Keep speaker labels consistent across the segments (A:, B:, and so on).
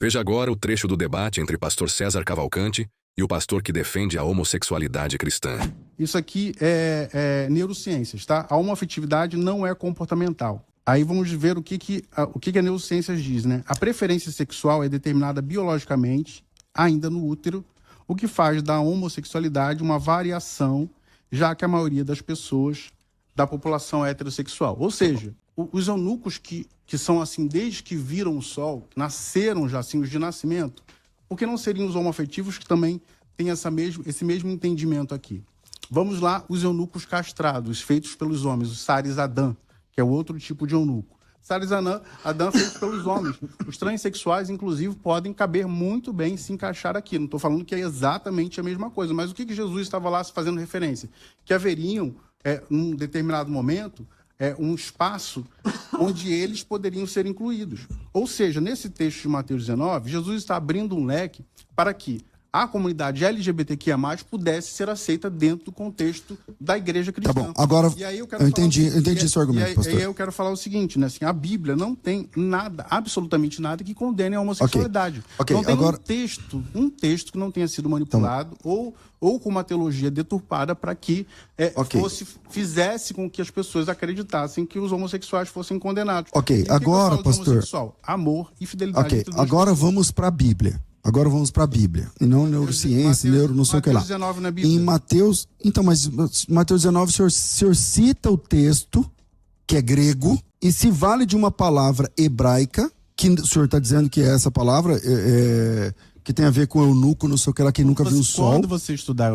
A: Veja agora o trecho do debate entre pastor César Cavalcante e o pastor que defende a homossexualidade cristã.
B: Isso aqui é neurociências, tá? A homoafetividade não é comportamental. Aí vamos ver o que a neurociências diz, né? A preferência sexual é determinada biologicamente, ainda no útero, o que faz da homossexualidade uma variação, já que a maioria das pessoas da população é heterossexual. Ou seja, os eunucos que são assim desde que viram o sol, nasceram já assim, os de nascimento, por que não seriam os homoafetivos que também têm esse mesmo entendimento aqui? Vamos lá, os eunucos castrados, feitos pelos homens, os Saris Adã, que é outro tipo de eunuco. Saris Adã feitos pelos homens. Os transexuais, inclusive, podem caber muito bem, se encaixar aqui. Não estou falando que é exatamente a mesma coisa, mas o que Jesus estava lá fazendo referência? Que haveriam, num determinado momento, um espaço onde eles poderiam ser incluídos. Ou seja, nesse texto de Mateus 19, Jesus está abrindo um leque para que a comunidade LGBTQIA+, pudesse ser aceita dentro do contexto da igreja cristã.
C: Tá bom, agora
B: e aí eu
C: entendi esse argumento, pastor.
B: E aí eu quero falar o seguinte, né? Assim, a Bíblia não tem nada, absolutamente nada, que condene a homossexualidade.
C: Okay,
B: não tem
C: agora...
B: um texto que não tenha sido manipulado ou com uma teologia deturpada para que fizesse com que as pessoas acreditassem que os homossexuais fossem condenados.
C: Ok, agora, pastor...
B: Amor e fidelidade.
C: Ok, agora vamos para a Bíblia. Agora vamos para a Bíblia, e não neurociência, não sei o que lá.
B: 19 na Bíblia.
C: Em Mateus, então, mas Mateus 19, o senhor cita o texto, que é grego, e se vale de uma palavra hebraica, que o senhor está dizendo que é essa palavra, que tem a ver com eunuco, não sei o que lá, que nunca viu o sol.
B: Quando você estudar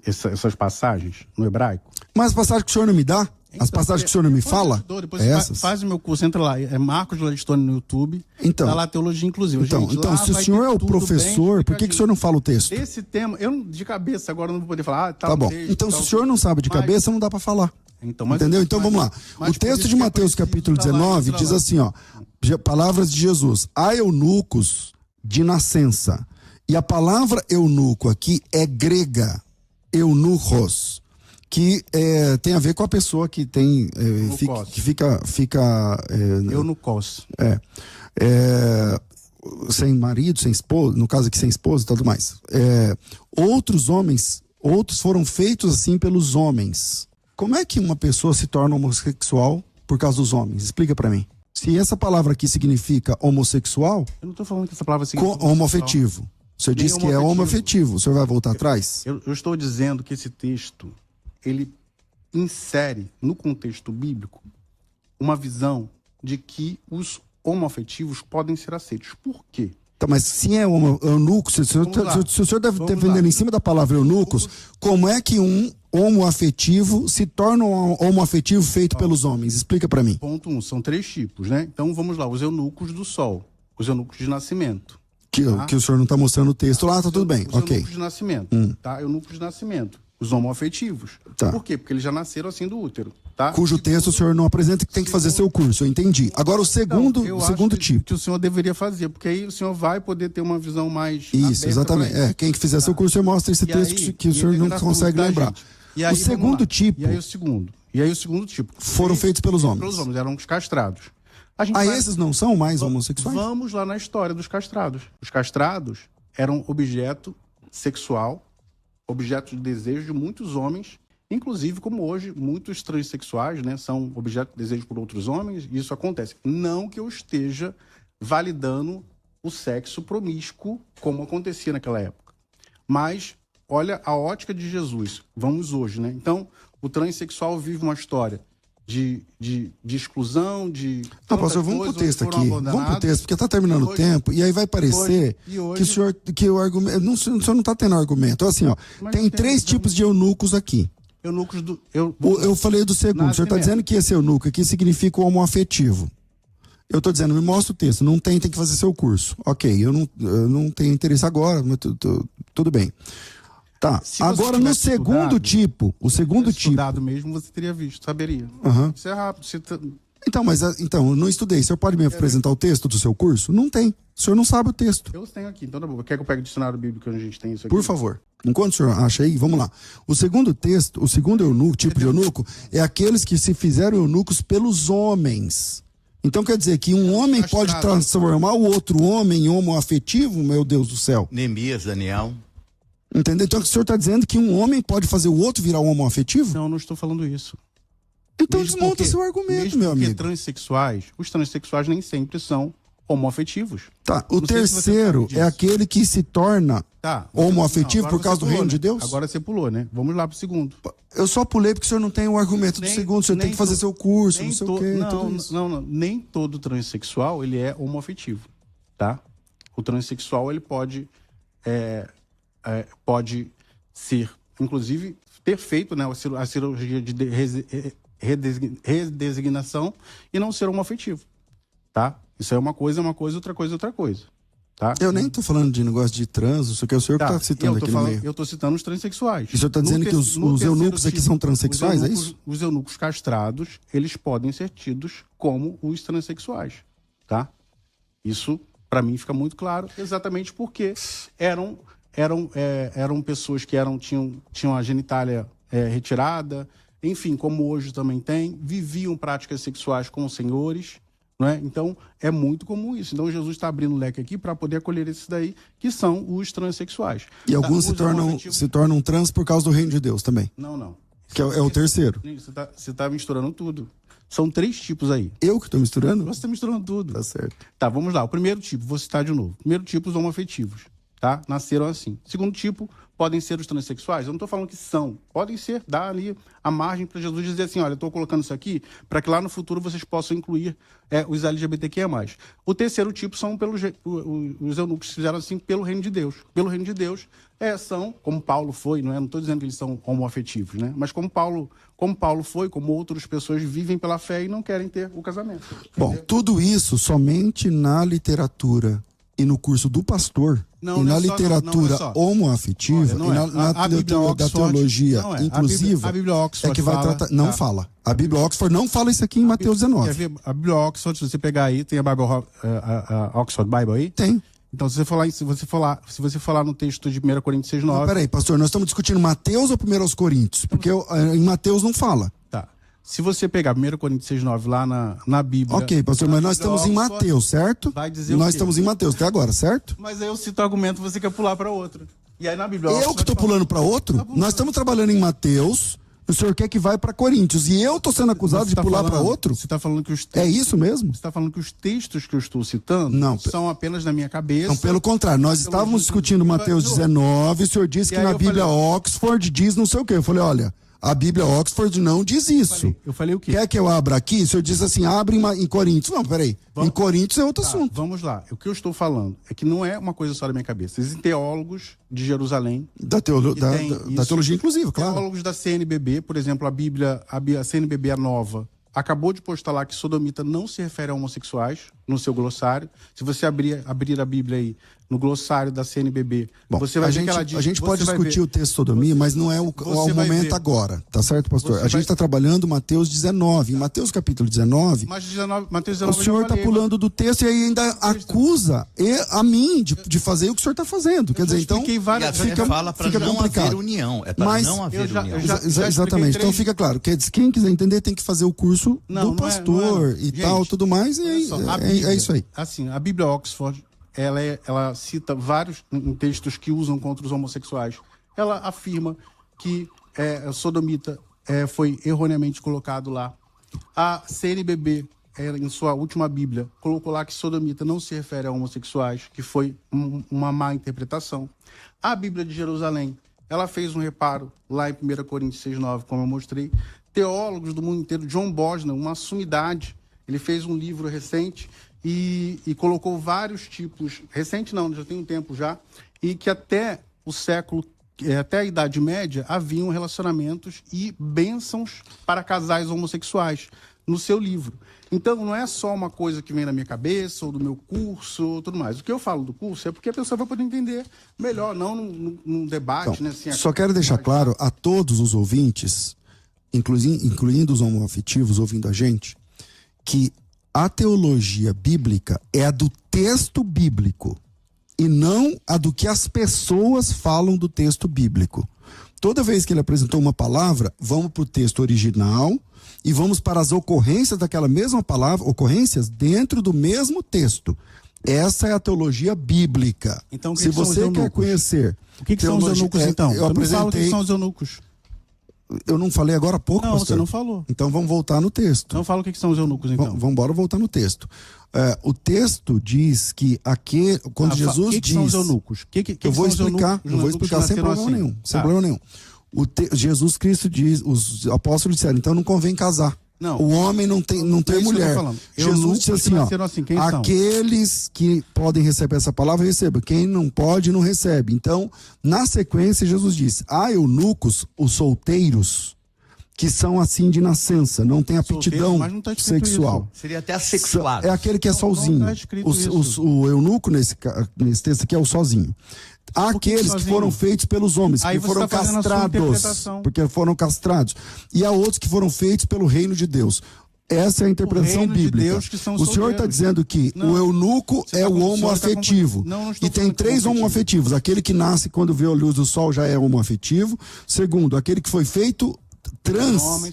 B: essas passagens no hebraico...
C: Mas as passagens que o senhor não me dá? As passagens que o senhor não me fala?
B: Depois faz o meu curso, entra lá, é Marcos Ladistone no YouTube, tá lá Teologia Inclusiva.
C: Então,
B: gente,
C: se o senhor é o professor, por que o senhor não fala o texto?
B: Esse tema, eu de cabeça agora não vou poder falar.
C: Tá bom,
B: texto,
C: então se o senhor não sabe de cabeça, não dá para falar. Entendeu? Então vamos lá. O texto de Mateus capítulo 19 diz assim, ó, palavras de Jesus: há eunucos de nascença. E a palavra eunuco aqui é grega, eunuchos, que tem a ver com a pessoa que tem fica
B: eunucos.
C: Sem marido, sem esposa, no caso aqui sem esposa e tudo mais. Outros foram feitos assim pelos homens. Como é que uma pessoa se torna homossexual por causa dos homens? Explica pra mim. Se essa palavra aqui significa homossexual...
B: Eu não tô falando que essa palavra significa
C: homoafetivo. O senhor disse que é homoafetivo. O senhor vai voltar atrás?
B: Eu estou dizendo que esse texto, ele insere no contexto bíblico uma visão de que os homoafetivos podem ser aceitos. Por quê?
C: Tá, mas se é eunuco, se o senhor deve ter vendendo em cima da palavra eunucos, como é que um homoafetivo se torna um homoafetivo feito pelos homens? Explica pra mim.
B: Ponto 1, são 3 tipos, né? Então vamos lá, os eunucos do sol, os eunucos de nascimento.
C: Que o senhor não tá mostrando o texto lá, tá tudo bem,
B: os
C: ok.
B: Eunucos de nascimento, tá? Eunucos de nascimento. Os homoafetivos.
C: Tá.
B: Por quê? Porque eles já nasceram assim do útero, tá?
C: Cujo texto o senhor não apresenta, que tem que fazer seu curso, eu entendi. Agora o segundo tipo.
B: Que o senhor deveria fazer, porque aí o senhor vai poder ter uma visão mais
C: isso, exatamente. Quem que fizer seu curso, eu mostro esse texto que o senhor não consegue lembrar.
B: E aí,
C: o segundo tipo...
B: E aí o segundo tipo...
C: Foram feitos pelos homens.
B: Pelos homens, eram os castrados.
C: Esses não são mais homossexuais?
B: Vamos lá na história dos castrados. Os castrados eram objeto sexual, objeto de desejo de muitos homens, inclusive como hoje muitos transexuais, né, são objeto de desejo por outros homens, e isso acontece. Não que eu esteja validando o sexo promíscuo como acontecia naquela época. Mas olha a ótica de Jesus. Vamos hoje, né? Então, o transexual vive uma história de exclusão, de...
C: Não, pastor, vamos pro texto aqui. Vamos pro texto, porque tá terminando o tempo, e aí vai parecer que o argumento... o senhor não tá tendo argumento. Assim, ó, tem 3 tipos de eunucos aqui.
B: Eunucos do...
C: Eu falei do segundo. O senhor tá dizendo que esse eunuco aqui significa o homoafetivo. Eu tô dizendo, me mostra o texto. Não tem que fazer seu curso. Ok, eu não tenho interesse agora, mas tudo bem. Tá, agora no segundo tipo,
B: estudado mesmo, você teria visto, saberia. Isso é rápido.
C: Então, eu não estudei. O senhor pode me apresentar o texto do seu curso? Não tem. O senhor não sabe o texto.
B: Eu tenho aqui, então tá bom. Quer que eu pegue o dicionário bíblico onde a gente tem isso aqui?
C: Por favor. Enquanto o senhor acha aí, vamos lá. O segundo texto, o segundo eunuco, tipo de eunuco, é aqueles que se fizeram eunucos pelos homens. Então quer dizer que um homem pode transformar o outro homem em homoafetivo, meu Deus do céu?
D: Neemias, Daniel.
C: Entendeu? Então o senhor está dizendo que um homem pode fazer o outro virar um homoafetivo?
B: Não estou falando isso.
C: Então desmonta seu argumento, meu amigo.
B: Os transexuais nem sempre são homoafetivos.
C: Tá, o terceiro é aquele que se torna homoafetivo por causa do reino de Deus?
B: Agora você pulou, né? Vamos lá pro segundo.
C: Eu só pulei porque o senhor não tem o argumento do segundo, o senhor tem que fazer seu curso, não sei o quê.
B: Não, nem todo transexual ele é homoafetivo, tá? O transexual ele pode ser, inclusive, ter feito, né, a cirurgia de redesignação e não ser homoafetivo, tá? Isso é uma coisa, outra coisa, outra coisa. Tá?
C: Eu nem tô falando de negócio de trans, isso que é o senhor que tá citando aqui no meio.
B: Eu tô citando os transexuais.
C: E o senhor tá dizendo que os eunucos aqui são transexuais, é isso?
B: Os eunucos castrados, eles podem ser tidos como os transexuais, tá? Isso, para mim, fica muito claro, exatamente porque eram pessoas que tinham a genitália retirada, enfim, como hoje também tem, viviam práticas sexuais com os senhores, não é? Então, é muito comum isso. Então, Jesus está abrindo o leque aqui para poder acolher esses daí, que são os transexuais.
C: E alguns se tornam trans por causa do reino de Deus também?
B: Não.
C: Que é o terceiro.
B: Você está misturando tudo. São 3 tipos aí.
C: Eu que estou misturando?
B: Você está misturando tudo.
C: Tá certo.
B: Tá, vamos lá. O primeiro tipo, vou citar de novo. Primeiro tipo, os homoafetivos. Tá? Nasceram assim. Segundo tipo, podem ser os transexuais. Eu não estou falando que são. Podem ser, dá ali a margem para Jesus dizer assim, olha, eu estou colocando isso aqui para que lá no futuro vocês possam incluir os LGBTQIA+. O terceiro tipo são os eunucos que fizeram assim pelo reino de Deus. Pelo reino de Deus, são, como Paulo foi, não é? Não estou dizendo que eles são homoafetivos, né? Mas como Paulo foi, como outras pessoas vivem pela fé e não querem ter o casamento.
C: Bom, tudo isso somente na literatura e no curso do pastor, e na literatura homoafetiva, e da teologia inclusiva,
B: a Bíblia Oxford
C: que vai tratar... Não fala. A Bíblia Oxford não fala isso aqui em Mateus 19.
B: Quer ver? A Bíblia Oxford, se você pegar aí, tem a Oxford Bible aí?
C: Tem.
B: Então, se você falar no texto de 1 Coríntios 6:9...
C: Não, peraí, pastor, nós estamos discutindo Mateus ou 1 Coríntios? Porque em Mateus não fala.
B: Tá. Se você pegar 1 Coríntios 6:9 lá na Bíblia...
C: Ok, pastor, mas nós estamos em Mateus, certo?
B: Vai dizer
C: nós estamos em Mateus até agora, certo?
B: Mas aí eu cito o argumento, você quer pular para outro. E aí na Bíblia...
C: Eu que estou pulando para outro? Nós estamos trabalhando em Mateus, o senhor quer que vai para Coríntios, e eu estou sendo acusado de pular para outro?
B: Você está falando que os
C: textos... É isso mesmo?
B: Você está falando que os textos que eu estou citando são apenas da minha cabeça?
C: Não, pelo contrário, nós estávamos discutindo Mateus 19, o senhor disse que na Bíblia Oxford diz não sei o quê. Eu falei, olha... A Bíblia Oxford não diz isso.
B: Eu falei o quê?
C: Quer que eu abra aqui? O senhor diz assim, abre em Coríntios. Não, peraí. Em Coríntios é outro assunto.
B: Vamos lá. O que eu estou falando é que não é uma coisa só da minha cabeça. Existem teólogos de Jerusalém.
C: Da teologia inclusiva, claro.
B: Teólogos da CNBB, por exemplo, a CNBB nova, acabou de postar lá que sodomita não se refere a homossexuais no seu glossário. Se você abrir a Bíblia aí, no glossário da CNBB, você vai ver que ela diz...
C: A gente pode discutir o texto sodomia, mas não é o momento agora, tá certo, pastor? A gente está trabalhando Mateus 19. Em Mateus capítulo 19,
B: Mateus 19
C: o senhor está pulando do texto e ainda acusa a mim de fazer o que o senhor está fazendo. Quer dizer, então...
D: fala para não haver união. É para não haver união.
C: Exatamente. Então fica claro. Quem quiser entender tem que fazer o curso do pastor e tal, tudo mais. E é isso aí.
B: Assim, a Bíblia Oxford... Ela cita vários textos que usam contra os homossexuais. Ela afirma que sodomita foi erroneamente colocado lá. A CNBB, em sua última Bíblia, colocou lá que sodomita não se refere a homossexuais, que foi uma má interpretação. A Bíblia de Jerusalém, ela fez um reparo lá em 1 Coríntios 6:9, como eu mostrei. Teólogos do mundo inteiro, John Bosner, uma sumidade, ele fez um livro recente e colocou vários tipos, recente não, já tem um tempo já, e que até a Idade Média haviam relacionamentos e bênçãos para casais homossexuais no seu livro. Então não é só uma coisa que vem na minha cabeça ou do meu curso ou tudo mais. O que eu falo do curso é porque a pessoa vai poder entender melhor, não num debate.
C: Então,
B: né, assim,
C: só quero deixar claro a todos os ouvintes, incluindo os homoafetivos ouvindo a gente, que a teologia bíblica é a do texto bíblico e não a do que as pessoas falam do texto bíblico. toda vez que ele apresentou uma palavra, vamos para o texto original e vamos para as ocorrências daquela mesma palavra, ocorrências dentro do mesmo texto. Essa é a teologia bíblica.
B: Então,
C: se você quer conhecer...
B: O que são os eunucos, então?
C: Eu apresentei...
B: falo o que são os eunucos.
C: Eu não falei agora há pouco,
B: não,
C: pastor?
B: Você não falou.
C: Então vamos voltar no texto.
B: Não fala o que são os eunucos, então.
C: Vamos embora voltar no texto. O texto diz que quando Jesus diz...
B: O que são os eunucos?
C: Eu vou explicar sem problema nenhum. Sem problema nenhum. Jesus Cristo diz, os apóstolos disseram, então não convém casar.
B: Não.
C: O homem não tem mulher. Jesus disse assim, aqueles que podem receber essa palavra, recebam. Quem não pode, não recebe. Então, na sequência, Jesus disse, há eunucos, os solteiros, que são assim de nascença, não tem aptidão sexual.
D: Isso. Seria até assexuado.
C: É aquele que é sozinho.
B: Não tá
C: o eunuco, nesse texto aqui, é o sozinho. Há aqueles que foram feitos pelos homens, que foram castrados, porque foram castrados. E há outros que foram feitos pelo reino de Deus. Essa é a interpretação bíblica. O senhor está dizendo que o eunuco é o homoafetivo. E tem 3 homoafetivos. Aquele que nasce quando vê a luz do sol já é homoafetivo. Segundo, aquele que foi feito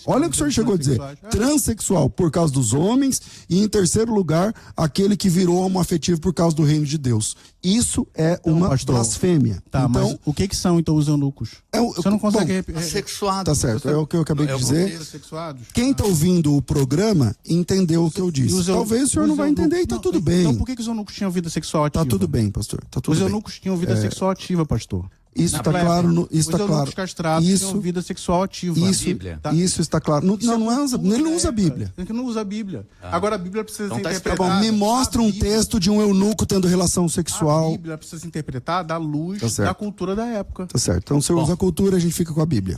C: olha o que o senhor chegou a dizer, transexual por causa dos homens, e em terceiro lugar, aquele que virou homoafetivo por causa do reino de Deus. Isso é uma blasfêmia.
B: Tá,
C: então,
B: mas o que são então os eunucos? Você não consegue...
D: Assexuado.
C: Tá certo, é o que eu acabei de dizer. Quem está ouvindo o programa entendeu o que eu disse. Talvez o senhor não vai entender e tá tudo bem.
B: Então por que os eunucos tinham vida sexual ativa?
C: Tá tudo bem, pastor. Tá tudo
B: os
C: bem.
B: eunucos tinham vida sexual ativa, pastor.
C: Isso está claro. Isso está claro.
B: Castrados tinham vida sexual ativa.
C: Isso está claro. Ele não usa a Bíblia.
B: Ele não usa a Bíblia. Agora a Bíblia precisa ser interpretada.
C: Tá bom, me mostra um texto de um eunuco tendo relação sexual.
B: A Bíblia precisa ser interpretada à luz da cultura da época.
C: Tá certo. Então, se você usa a cultura, a gente fica com a Bíblia.